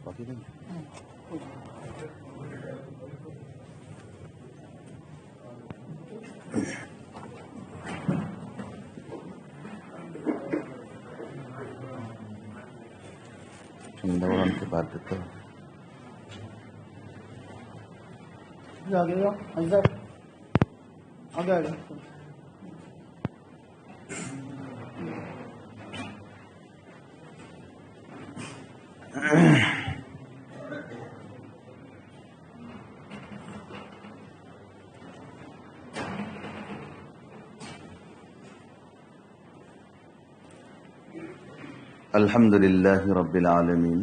باقی نہیں چندوران کے بعد دیتا ہوں. آگے آگے الحمد لله رب العالمين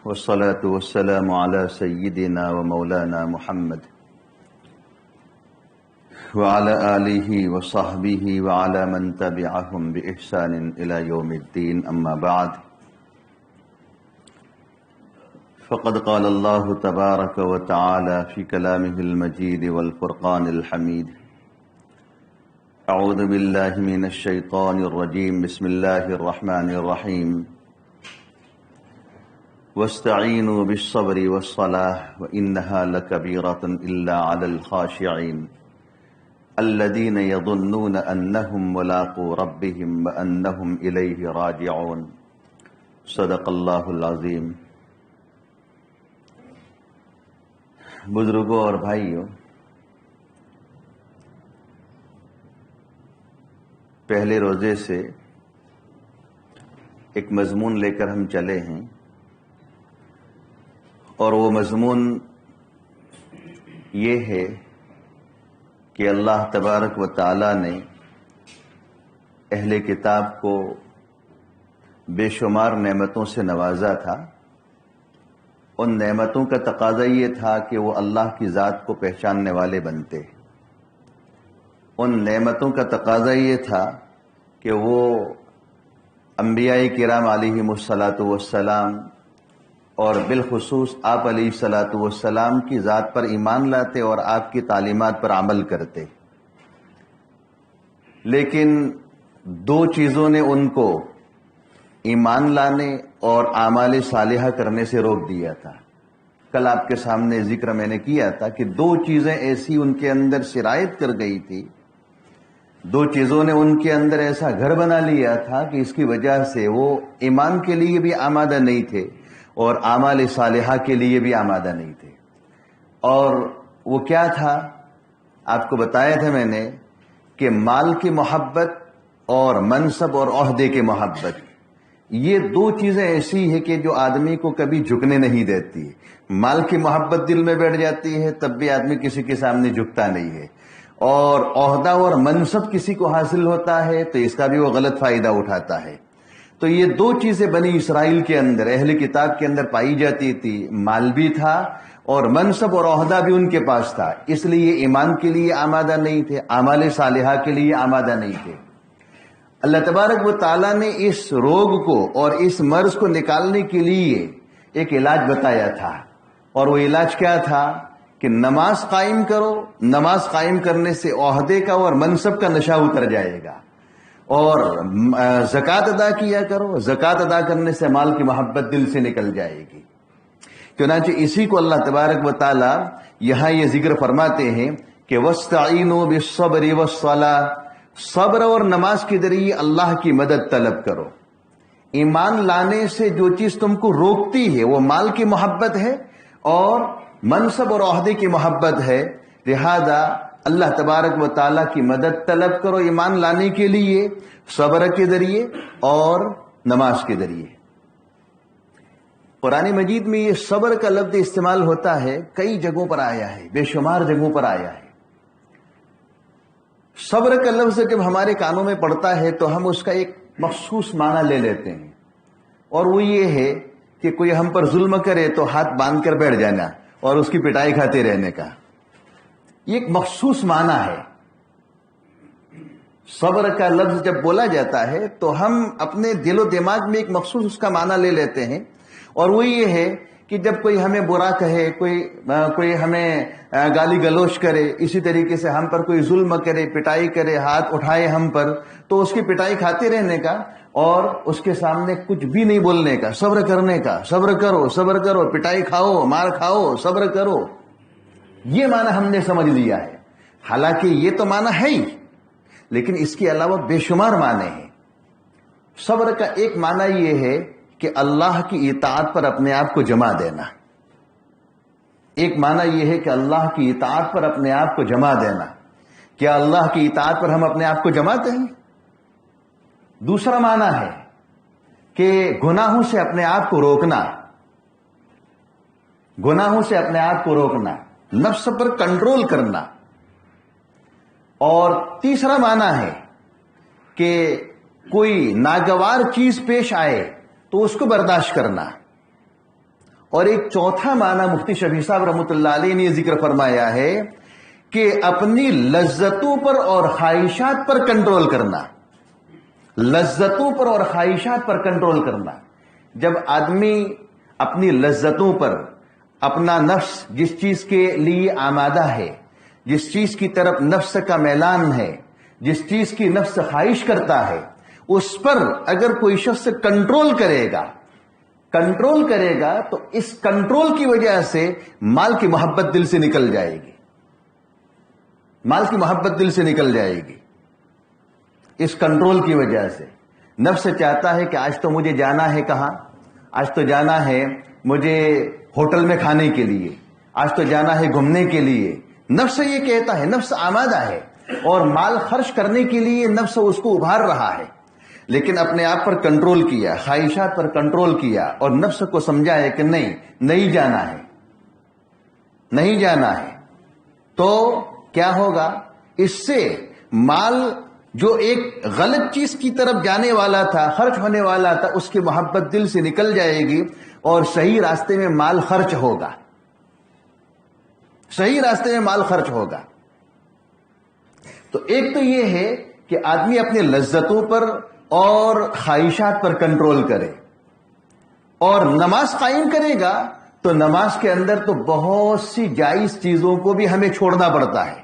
والصلاة والسلام على سيدنا ومولانا محمد وعلى آله وصحبه وعلى من تبعهم بإحسان إلى يوم الدين. أما بعد، فقد قال الله تبارك وتعالى في كلامه المجيد والفرقان الحميد: أعوذ بالله من الشيطان الرجيم. بسم الله الرحمن الرحيم. واستعينوا بالصبر والصلاة وإنها لكبيرة إلا على الخاشعين الذين يظنون أنهم ملاقو ربهم وأنهم إليه راجعون. صدق الله العظيم. بزرگوں اور بھائیوں، پہلے روزے سے ایک مضمون لے کر ہم چلے ہیں، اور وہ مضمون یہ ہے کہ اللہ تبارک و تعالی نے اہل کتاب کو بے شمار نعمتوں سے نوازا تھا. ان نعمتوں کا تقاضا یہ تھا کہ وہ اللہ کی ذات کو پہچاننے والے بنتے. ان نعمتوں کا تقاضا یہ تھا کہ وہ انبیاء کرام علیہم الصلاۃ والسلام اور بالخصوص آپ علیہ الصلاۃ والسلام کی ذات پر ایمان لاتے اور آپ کی تعلیمات پر عمل کرتے. لیکن دو چیزوں نے ان کو ایمان لانے اور اعمال صالحہ کرنے سے روک دیا تھا. کل آپ کے سامنے ذکر میں نے کیا تھا کہ دو چیزیں ایسی ان کے اندر سرایت کر گئی تھی، دو چیزوں نے ان کے اندر ایسا گھر بنا لیا تھا کہ اس کی وجہ سے وہ ایمان کے لیے بھی آمادہ نہیں تھے اور اعمال صالحہ کے لیے بھی آمادہ نہیں تھے. اور وہ کیا تھا؟ آپ کو بتایا تھا میں نے کہ مال کی محبت اور منصب اور عہدے کی محبت، یہ دو چیزیں ایسی ہیں کہ جو آدمی کو کبھی جھکنے نہیں دیتی. مال کی محبت دل میں بیٹھ جاتی ہے تب بھی آدمی کسی کے سامنے جھکتا نہیں ہے، اور عہدہ اور منصب کسی کو حاصل ہوتا ہے تو اس کا بھی وہ غلط فائدہ اٹھاتا ہے. تو یہ دو چیزیں بنی اسرائیل کے اندر، اہل کتاب کے اندر پائی جاتی تھی. مال بھی تھا اور منصب اور عہدہ بھی ان کے پاس تھا، اس لیے ایمان کے لیے آمادہ نہیں تھے، اعمال صالحہ کے لیے آمادہ نہیں تھے. اللہ تبارک و تعالیٰ نے اس روگ کو اور اس مرض کو نکالنے کے لیے ایک علاج بتایا تھا، اور وہ علاج کیا تھا کہ نماز قائم کرو. نماز قائم کرنے سے عہدے کا اور منصب کا نشہ اتر جائے گا، اور زکوٰۃ ادا کیا کرو. زکوٰۃ ادا کرنے سے مال کی محبت دل سے نکل جائے گی. چنانچہ اسی کو اللہ تبارک و تعالیٰ یہاں یہ ذکر فرماتے ہیں کہ وَاسْتَعِينُوا بِالصَّبْرِ وَالصَّلَاةِ، صبر اور نماز کے ذریعے اللہ کی مدد طلب کرو. ایمان لانے سے جو چیز تم کو روکتی ہے وہ مال کی محبت ہے اور منصب اور عہدے کی محبت ہے. لہذا اللہ تبارک و تعالیٰ کی مدد طلب کرو ایمان لانے کے لیے، صبر کے ذریعے اور نماز کے ذریعے. قرآن مجید میں یہ صبر کا لفظ استعمال ہوتا ہے، کئی جگہوں پر آیا ہے، بے شمار جگہوں پر آیا ہے. صبر کا لفظ جب ہمارے کانوں میں پڑتا ہے تو ہم اس کا ایک مخصوص معنی لے لیتے ہیں، اور وہ یہ ہے کہ کوئی ہم پر ظلم کرے تو ہاتھ باندھ کر بیٹھ جانا اور اس کی پٹائی کھاتے رہنے کا. یہ ایک مخصوص معنی ہے. صبر کا لفظ جب بولا جاتا ہے تو ہم اپنے دل و دماغ میں ایک مخصوص اس کا معنی لے لیتے ہیں، اور وہ یہ ہے کہ جب کوئی ہمیں برا کہے، کوئی ہمیں گالی گلوچ کرے، اسی طریقے سے ہم پر کوئی ظلم کرے، پٹائی کرے، ہاتھ اٹھائے ہم پر، تو اس کی پٹائی کھاتے رہنے کا اور اس کے سامنے کچھ بھی نہیں بولنے کا، صبر کرنے کا، صبر کرو، پٹائی کھاؤ، مار کھاؤ، صبر کرو، یہ معنی ہم نے سمجھ لیا ہے۔ حالانکہ یہ تو معنی ہے ہی، لیکن اس کے علاوہ بے شمار معنی ہیں۔ صبر کا ایک معنی یہ ہے کہ اللہ کی اطاعت پر اپنے آپ کو جمع دینا، ایک معنی یہ ہے کہ اللہ کی اطاعت پر اپنے آپ کو جمع دینا۔ کیا اللہ کی اطاعت پر ہم اپنے آپ کو جماتے ہیں؟ دوسرا معنی ہے کہ گناہوں سے اپنے آپ کو روکنا، گناہوں سے اپنے آپ کو روکنا، نفس پر کنٹرول کرنا۔ اور تیسرا معنی ہے کہ کوئی ناگوار چیز پیش آئے تو اس کو برداشت کرنا۔ اور ایک چوتھا معنی مفتی شفیع صاحب رحمۃ اللہ علیہ نے ذکر فرمایا ہے کہ اپنی لذتوں پر اور خواہشات پر کنٹرول کرنا، لذتوں پر اور خواہشات پر کنٹرول کرنا۔ جب آدمی اپنی لذتوں پر، اپنا نفس جس چیز کے لیے آمادہ ہے، جس چیز کی طرف نفس کا میلان ہے، جس چیز کی نفس خواہش کرتا ہے، اس پر اگر کوئی شخص کنٹرول کرے گا تو اس کنٹرول کی وجہ سے مال کی محبت دل سے نکل جائے گی، مال کی محبت دل سے نکل جائے گی اس کنٹرول کی وجہ سے۔ نفس چاہتا ہے کہ آج تو مجھے جانا ہے، کہاں؟ آج تو جانا ہے مجھے ہوٹل میں کھانے کے لیے، آج تو جانا ہے گھومنے کے لیے۔ نفس یہ کہتا ہے، نفس آمادہ ہے اور مال خرچ کرنے کے لیے نفس اس کو ابھار رہا ہے، لیکن اپنے آپ پر کنٹرول کیا، خواہشات پر کنٹرول کیا اور نفس کو سمجھایا کہ نہیں جانا ہے، نہیں جانا ہے، تو کیا ہوگا؟ اس سے مال جو ایک غلط چیز کی طرف جانے والا تھا، خرچ ہونے والا تھا، اس کی محبت دل سے نکل جائے گی اور صحیح راستے میں مال خرچ ہوگا، صحیح راستے میں مال خرچ ہوگا۔ تو ایک تو یہ ہے کہ آدمی اپنی لذتوں پر اور خواہشات پر کنٹرول کرے، اور نماز قائم کرے گا تو نماز کے اندر تو بہت سی جائز چیزوں کو بھی ہمیں چھوڑنا پڑتا ہے۔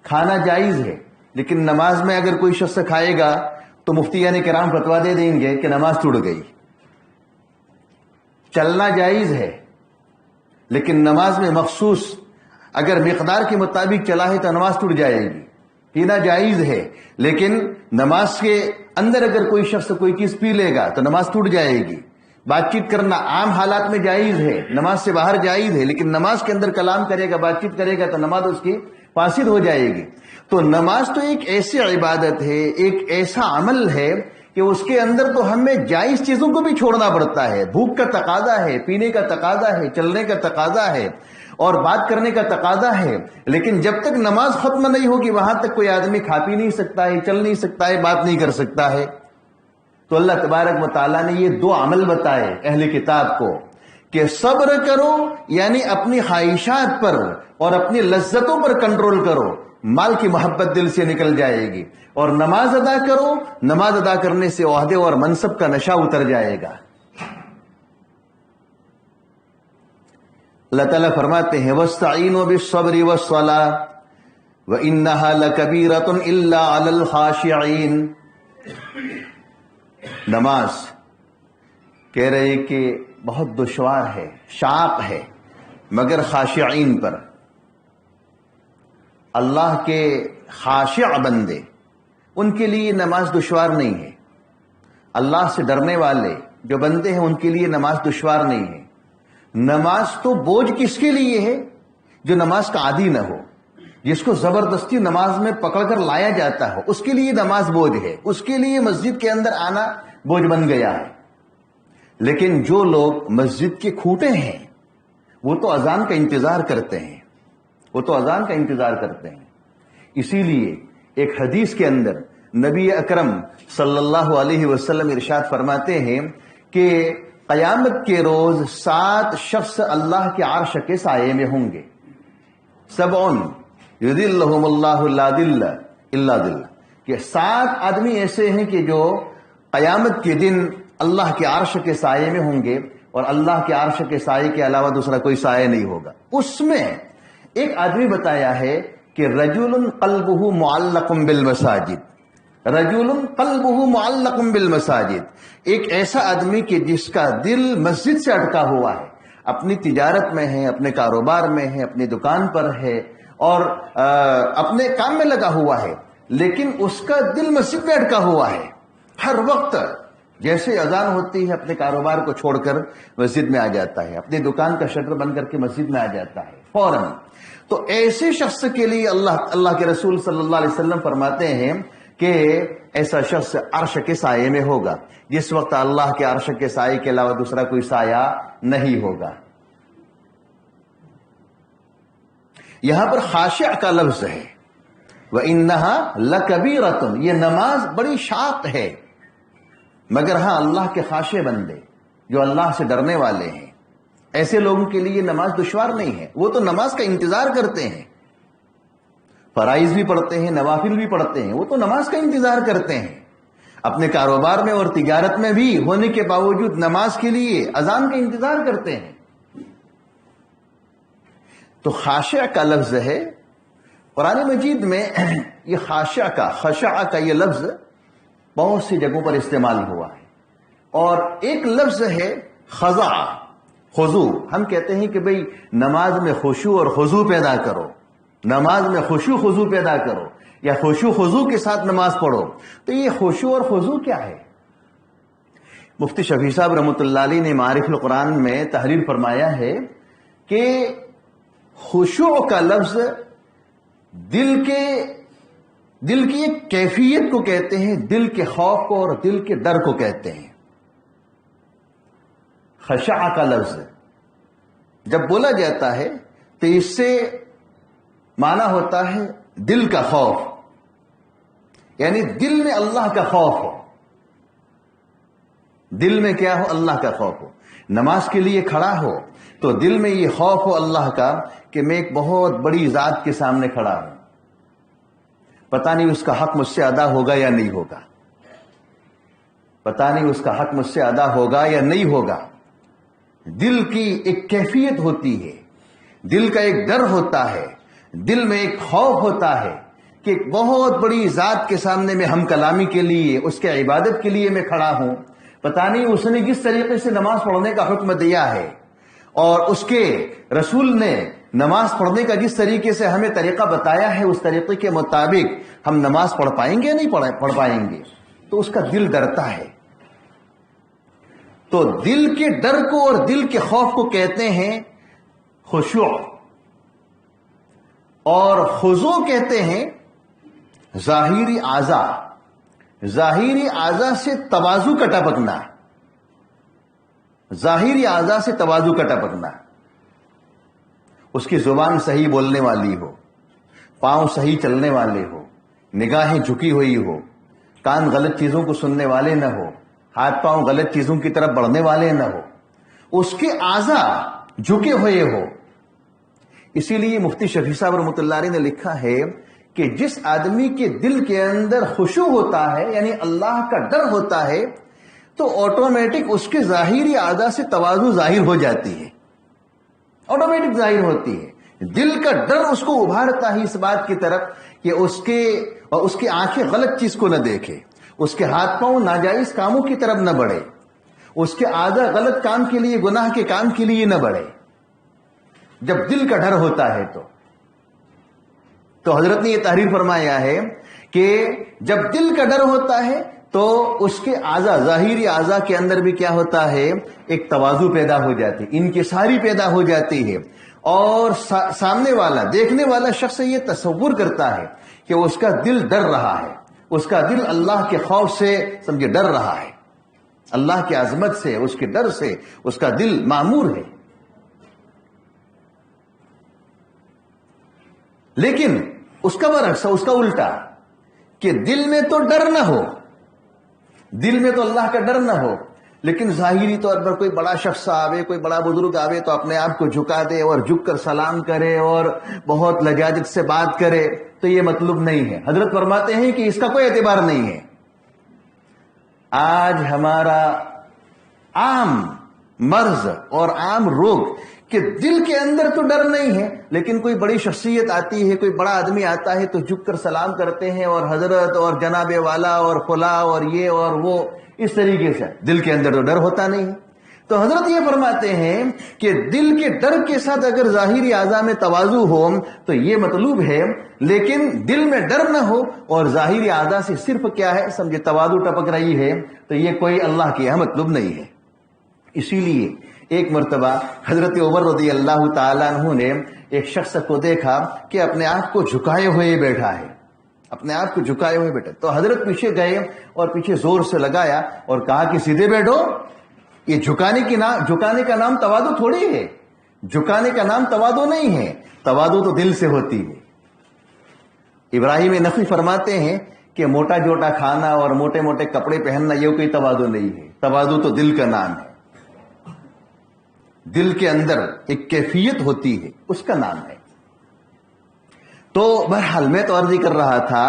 کھانا جائز ہے، لیکن نماز میں اگر کوئی شخص کھائے گا تو مفتیان کرام فتویٰ دے دیں گے کہ نماز ٹوٹ گئی۔ چلنا جائز ہے، لیکن نماز میں مخصوص اگر مقدار کے مطابق چلا ہے تو نماز ٹوٹ جائے گی۔ پینا جائز ہے، لیکن نماز کے اندر اگر کوئی شخص کوئی چیز پی لے گا تو نماز ٹوٹ جائے گی۔ بات چیت کرنا عام حالات میں جائز ہے، نماز سے باہر جائز ہے، لیکن نماز کے اندر کلام کرے گا، بات چیت کرے گا تو نماز اس کی فاسد ہو جائے گی۔ تو نماز تو ایک ایسی عبادت ہے، ایک ایسا عمل ہے کہ اس کے اندر تو ہمیں جائز چیزوں کو بھی چھوڑنا پڑتا ہے۔ بھوک کا تقاضا ہے، پینے کا تقاضا ہے، چلنے کا تقاضا ہے اور بات کرنے کا تقاضا ہے، لیکن جب تک نماز ختم نہیں ہوگی وہاں تک کوئی آدمی کھا پی نہیں سکتا ہے، چل نہیں سکتا ہے، بات نہیں کر سکتا ہے۔ تو اللہ تبارک و تعالیٰ نے یہ دو عمل بتائے اہل کتاب کو کہ صبر کرو، یعنی اپنی خواہشات پر اور اپنی لذتوں پر کنٹرول کرو، مال کی محبت دل سے نکل جائے گی، اور نماز ادا کرو، نماز ادا کرنے سے عہدے اور منصب کا نشہ اتر جائے گا۔ اللہ تعالیٰ فرماتے ہیں وَاسْتَعِينُوا بِالصَّبْرِ وَالصَّلَاةِ وَإِنَّهَا لَكَبِيرَةٌ إِلَّا عَلَى الْخَاشِعِينَ۔ نماز کہہ رہے کہ بہت دشوار ہے، شاق ہے، مگر خاشعین پر، اللہ کے خاشع بندے، ان کے لیے نماز دشوار نہیں ہے۔ اللہ سے ڈرنے والے جو بندے ہیں ان کے لیے نماز دشوار نہیں ہے۔ نماز تو بوجھ کس کے لیے ہے؟ جو نماز کا عادی نہ ہو، جس کو زبردستی نماز میں پکڑ کر لایا جاتا ہو، اس کے لیے نماز بوجھ ہے، اس کے لیے مسجد کے اندر آنا بوجھ بن گیا ہے۔ لیکن جو لوگ مسجد کے کھوٹے ہیں وہ تو اذان کا انتظار کرتے ہیں، وہ تو اذان کا انتظار کرتے ہیں۔ اسی لیے ایک حدیث کے اندر نبی اکرم صلی اللہ علیہ وسلم ارشاد فرماتے ہیں کہ قیامت کے روز 7 شخص اللہ کے عرش کے سائے میں ہوں گے۔ 7 یذلہم اللہ لا ذل الا ذلہ، کہ 7 آدمی ایسے ہیں کہ جو قیامت کے دن اللہ کے عرش کے سائے میں ہوں گے، اور اللہ کے عرش کے سائے کے علاوہ دوسرا کوئی سایہ نہیں ہوگا. اس میں ایک آدمی بتایا ہے کہ رجل قلبہ معلق بالمساجد، رجل قلبہ معلق بالمساجد، ایک ایسا آدمی کہ جس کا دل مسجد سے اٹکا ہوا ہے، اپنی تجارت میں ہے، اپنے کاروبار میں ہے، اپنی دکان پر ہے اور اپنے کام میں لگا ہوا ہے، لیکن اس کا دل مسجد میں اٹکا ہوا ہے. ہر وقت جیسے اذان ہوتی ہے اپنے کاروبار کو چھوڑ کر مسجد میں آ جاتا ہے، اپنی دکان کا شٹر بند کر کے مسجد میں آ جاتا ہے فوراً. تو ایسے شخص کے لیے اللہ کے رسول صلی اللہ علیہ وسلم فرماتے ہیں کہ ایسا شخص عرش کے سائے میں ہوگا جس وقت اللہ کے عرش کے سائے کے علاوہ دوسرا کوئی سایہ نہیں ہوگا. یہاں پر خاشع کا لفظ ہے، وَإِنَّهَا لَكَبِيرَةٌ، یہ نماز بڑی شاق ہے، مگر ہاں اللہ کے خاشع بندے جو اللہ سے ڈرنے والے ہیں، ایسے لوگوں کے لیے نماز دشوار نہیں ہے. وہ تو نماز کا انتظار کرتے ہیں، فرائض بھی پڑھتے ہیں، نوافل بھی پڑھتے ہیں، وہ تو نماز کا انتظار کرتے ہیں. اپنے کاروبار میں اور تجارت میں بھی ہونے کے باوجود نماز کے لیے اذان کا انتظار کرتے ہیں. تو خاشع کا لفظ ہے قرآن مجید میں. یہ خاشع کا، خشع کا یہ لفظ بہت سی جگہوں پر استعمال ہوا ہے. اور ایک لفظ ہے خضع، خضوع. ہم کہتے ہیں کہ بھئی نماز میں خشوع اور خضوع پیدا کرو، نماز میں خشوع خضوع پیدا کرو، یا خشوع خضوع کے ساتھ نماز پڑھو. تو یہ خشوع اور خضوع کیا ہے؟ مفتی شفیع صاحب رحمۃ اللہ علیہ نے معارف القرآن میں تحریر فرمایا ہے کہ خشوع کا لفظ دل کی ایک کیفیت کو کہتے ہیں، دل کے خوف کو اور دل کے ڈر کو کہتے ہیں. خشع کا لفظ جب بولا جاتا ہے تو اس سے معنی ہوتا ہے دل کا خوف، یعنی دل میں اللہ کا خوف ہو. دل میں کیا ہو؟ اللہ کا خوف ہو. نماز کے لیے کھڑا ہو تو دل میں یہ خوف ہو اللہ کا کہ میں ایک بہت بڑی ذات کے سامنے کھڑا ہوں، پتہ نہیں اس کا حق مجھ سے ادا ہوگا یا نہیں ہوگا، پتہ نہیں اس کا حق مجھ سے ادا ہوگا یا نہیں ہوگا. دل کی ایک کیفیت ہوتی ہے، دل کا ایک ڈر ہوتا ہے، دل میں ایک خوف ہوتا ہے کہ ایک بہت بڑی ذات کے سامنے میں ہم کلامی کے لیے، اس کے عبادت کے لیے میں کھڑا ہوں. پتہ نہیں اس نے جس طریقے سے نماز پڑھنے کا حکم دیا ہے اور اس کے رسول نے نماز پڑھنے کا جس طریقے سے ہمیں طریقہ بتایا ہے، اس طریقے کے مطابق ہم نماز پڑھ پائیں گے یا نہیں پڑھ پائیں گے. تو اس کا دل ڈرتا ہے. تو دل کے ڈر کو اور دل کے خوف کو کہتے ہیں خشوع، اور خضوع کہتے ہیں ظاہری اعضاء. ظاہری اعضاء سے تواضع کا ٹپکنا، ظاہری اعضاء سے تواضع کا ٹپکنا. اس کی زبان صحیح بولنے والی ہو، پاؤں صحیح چلنے والے ہو، نگاہیں جھکی ہوئی ہو، کان غلط چیزوں کو سننے والے نہ ہو، ہاتھ پاؤں غلط چیزوں کی طرف بڑھنے والے نہ ہو، اس کے اعضاء جھکے ہوئے ہو. اسی لیے مفتی شفیع صاحب رحمۃ اللہ علیہ نے لکھا ہے کہ جس آدمی کے دل کے اندر خشوع ہوتا ہے، یعنی اللہ کا ڈر ہوتا ہے، تو آٹومیٹک اس کے ظاہری اعضاء سے تواضع ظاہر ہو جاتی ہے، آٹومیٹک ظاہر ہوتی ہے. دل کا ڈر اس کو ابھارتا ہے اس بات کی طرف کہ اس کی آنکھیں غلط چیز کو نہ دیکھے، اس کے ہاتھ پاؤں ناجائز کاموں کی طرف نہ بڑھے، اس کے اعضاء غلط کام کے لیے، گناہ کے کام کے لیے نہ بڑھے. جب دل کا ڈر ہوتا ہے تو حضرت نے یہ تحریر فرمایا ہے کہ جب دل کا ڈر ہوتا ہے تو اس کے اعضاء، ظاہری اعضاء کے اندر بھی کیا ہوتا ہے؟ ایک تواضع پیدا ہو جاتی، انکساری پیدا ہو جاتی ہے. اور سامنے والا، دیکھنے والا شخص یہ تصور کرتا ہے کہ اس کا دل ڈر رہا ہے، اس کا دل اللہ کے خوف سے سمجھے ڈر رہا ہے، اللہ کی عظمت سے، اس کے ڈر سے اس کا دل معمور ہے. لیکن اس کا برعکس، اس کا الٹا، کہ دل میں تو ڈر نہ ہو، دل میں تو اللہ کا ڈر نہ ہو، لیکن ظاہری طور پر کوئی بڑا شخص آوے، کوئی بڑا بزرگ آوے تو اپنے آپ کو جھکا دے اور جھک کر سلام کرے اور بہت لجاجت سے بات کرے، تو یہ مطلوب نہیں ہے. حضرت فرماتے ہیں کہ اس کا کوئی اعتبار نہیں ہے. آج ہمارا عام مرض اور عام روگ کہ دل کے اندر تو ڈر نہیں ہے، لیکن کوئی بڑی شخصیت آتی ہے، کوئی بڑا آدمی آتا ہے تو جھک کر سلام کرتے ہیں اور حضرت اور جناب والا اور فلاں اور یہ اور وہ، اس طریقے سے دل کے اندر تو ڈر ہوتا نہیں ہے۔ تو حضرت یہ فرماتے ہیں کہ دل کے ڈر کے ساتھ اگر ظاہری اعضاء میں تواضع ہو تو یہ مطلوب ہے، لیکن دل میں ڈر نہ ہو اور ظاہری اعضاء سے صرف کیا ہے سمجھے تواضع ٹپک رہی ہے، تو یہ کوئی اللہ کے یہاں مطلوب نہیں ہے۔ اسی لیے ایک مرتبہ حضرت عمر رضی اللہ تعالیٰ عنہ نے ایک شخص کو دیکھا کہ اپنے آپ کو جھکائے ہوئے بیٹھا ہے، اپنے آپ کو جھکائے ہوئے بیٹھا، تو حضرت پیچھے گئے اور پیچھے زور سے لگایا اور کہا کہ سیدھے بیٹھو، یہ جھکانے کا نام تواضع تھوڑی ہے، جھکانے کا نام تواضع نہیں ہے، تواضع تو دل سے ہوتی ہے۔ ابراہیم نخعی فرماتے ہیں کہ موٹا جوٹا کھانا اور موٹے موٹے کپڑے پہننا یہ کوئی تواضع نہیں ہے، تواضع تو دل کا نام ہے، دل کے اندر ایک کیفیت ہوتی ہے، اس کا نام ہے۔ تو بہرحال میں تو عرض کر رہا تھا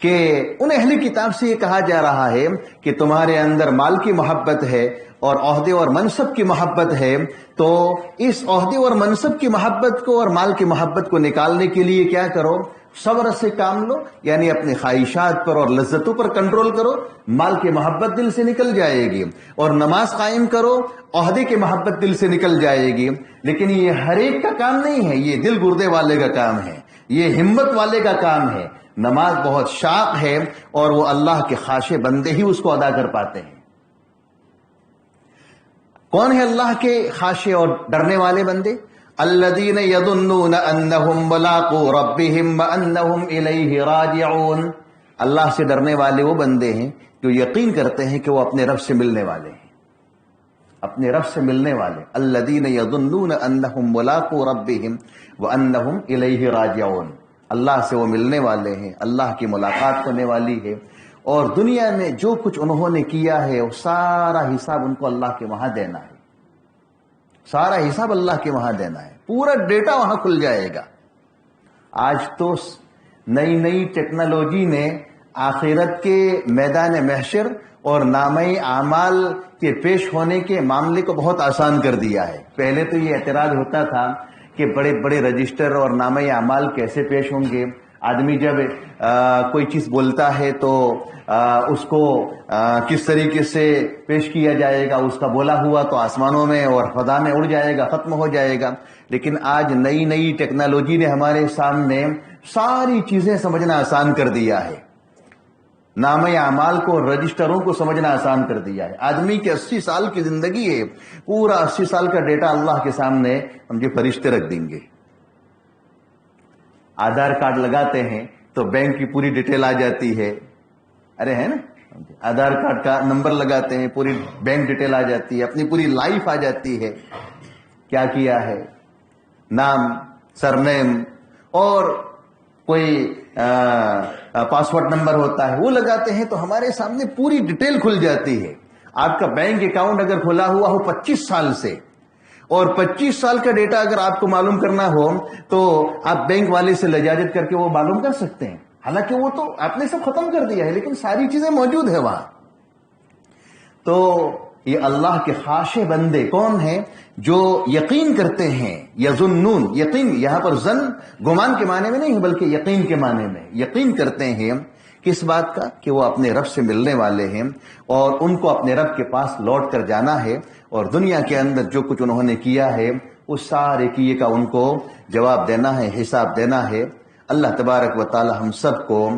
کہ ان اہل کتاب سے یہ کہا جا رہا ہے کہ تمہارے اندر مال کی محبت ہے اور عہدے اور منصب کی محبت ہے، تو اس عہدے اور منصب کی محبت کو اور مال کی محبت کو نکالنے کے لیے کیا کرو، صبر سے کام لو، یعنی اپنی خواہشات پر اور لذتوں پر کنٹرول کرو، مال کی محبت دل سے نکل جائے گی، اور نماز قائم کرو، عہدے کی محبت دل سے نکل جائے گی۔ لیکن یہ ہر ایک کا کام نہیں ہے، یہ دل گردے والے کا کام ہے، یہ ہمت والے کا کام ہے۔ نماز بہت شاق ہے اور وہ اللہ کے خاشع بندے ہی اس کو ادا کر پاتے ہیں۔ کون ہے اللہ کے خاشع اور ڈرنے والے بندے؟ الذین یظنون انہم ملاقو ربہم وانہم الیہ راجعون۔ اللہ سے ڈرنے والے وہ بندے ہیں جو یقین کرتے ہیں کہ وہ اپنے رب سے ملنے والے ہیں، اپنے رب سے ملنے والے۔ الذین یظنون انہم ملاقو ربہم وانہم الیہ راجعون، اللہ سے وہ ملنے والے ہیں، اللہ کی ملاقات ہونے والی ہے، اور دنیا میں جو کچھ انہوں نے کیا ہے وہ سارا حساب ان کو اللہ کے وہاں دینا ہے، سارا حساب اللہ کے وہاں دینا ہے، پورا ڈیٹا وہاں کھل جائے گا۔ آج تو نئی نئی ٹیکنالوجی نے آخرت کے میدان محشر اور نامہ اعمال کے پیش ہونے کے معاملے کو بہت آسان کر دیا ہے۔ پہلے تو یہ اعتراض ہوتا تھا کہ بڑے بڑے رجسٹر اور نامہ اعمال کیسے پیش ہوں گے، آدمی جب کوئی چیز بولتا ہے تو اس کو کس طریقے سے پیش کیا جائے گا، اس کا بولا ہوا تو آسمانوں میں اور فضا میں اڑ جائے گا، ختم ہو جائے گا۔ لیکن آج نئی نئی ٹیکنالوجی نے ہمارے سامنے ساری چیزیں سمجھنا آسان کر دیا ہے، نامہ اعمال کو، رجسٹروں کو سمجھنا آسان کر دیا ہے۔ آدمی کی 80 سال کی زندگی ہے، پورا 80 سال کا ڈیٹا اللہ کے سامنے ہم جو فرشتے رکھ دیں گے۔ آدھار کارڈ لگاتے ہیں تو بینک کی پوری ڈیٹیل آ جاتی ہے، ارے ہے نا، آدھار کارڈ کا نمبر لگاتے ہیں، پوری بینک ڈیٹیل آ جاتی ہے، اپنی پوری لائف آ جاتی ہے، کیا کیا ہے، نام، سرنیم، اور کوئی پاسورڈ نمبر ہوتا ہے وہ لگاتے ہیں تو ہمارے سامنے پوری ڈیٹیل کھل جاتی ہے۔ آپ کا بینک اکاؤنٹ اگر کھلا ہوا ہو 25 سال سے، اور 25 سال کا ڈیٹا اگر آپ کو معلوم کرنا ہو تو آپ بینک والے سے لجاجت کر کے وہ معلوم کر سکتے ہیں، حالانکہ وہ تو آپ نے سب ختم کر دیا ہے، لیکن ساری چیزیں موجود ہیں وہاں۔ تو یہ اللہ کے خاشع بندے کون ہیں؟ جو یقین کرتے ہیں، یظنون، یقین یہاں پر ظن گمان کے معنی میں نہیں ہے بلکہ یقین کے معنی میں، یقین کرتے ہیں کس بات کا؟ کہ وہ اپنے رب سے ملنے والے ہیں اور ان کو اپنے رب کے پاس لوٹ کر جانا ہے، اور دنیا کے اندر جو کچھ انہوں نے کیا ہے اس سارے کیے کا ان کو جواب دینا ہے، حساب دینا ہے۔ اللہ تبارک و تعالی ہم سب کو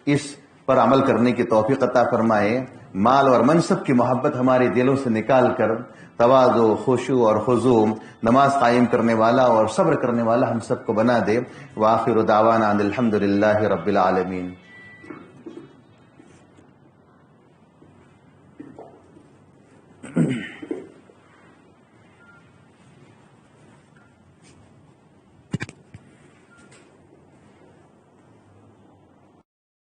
اس پر عمل کرنے کی توفیق عطا فرمائے، مال اور منصب کی محبت ہمارے دلوں سے نکال کر تواضع، خشوع اور خضوع، نماز قائم کرنے والا اور صبر کرنے والا ہم سب کو بنا دے۔ وآخر دعوانا ان الحمدللہ رب العالمین۔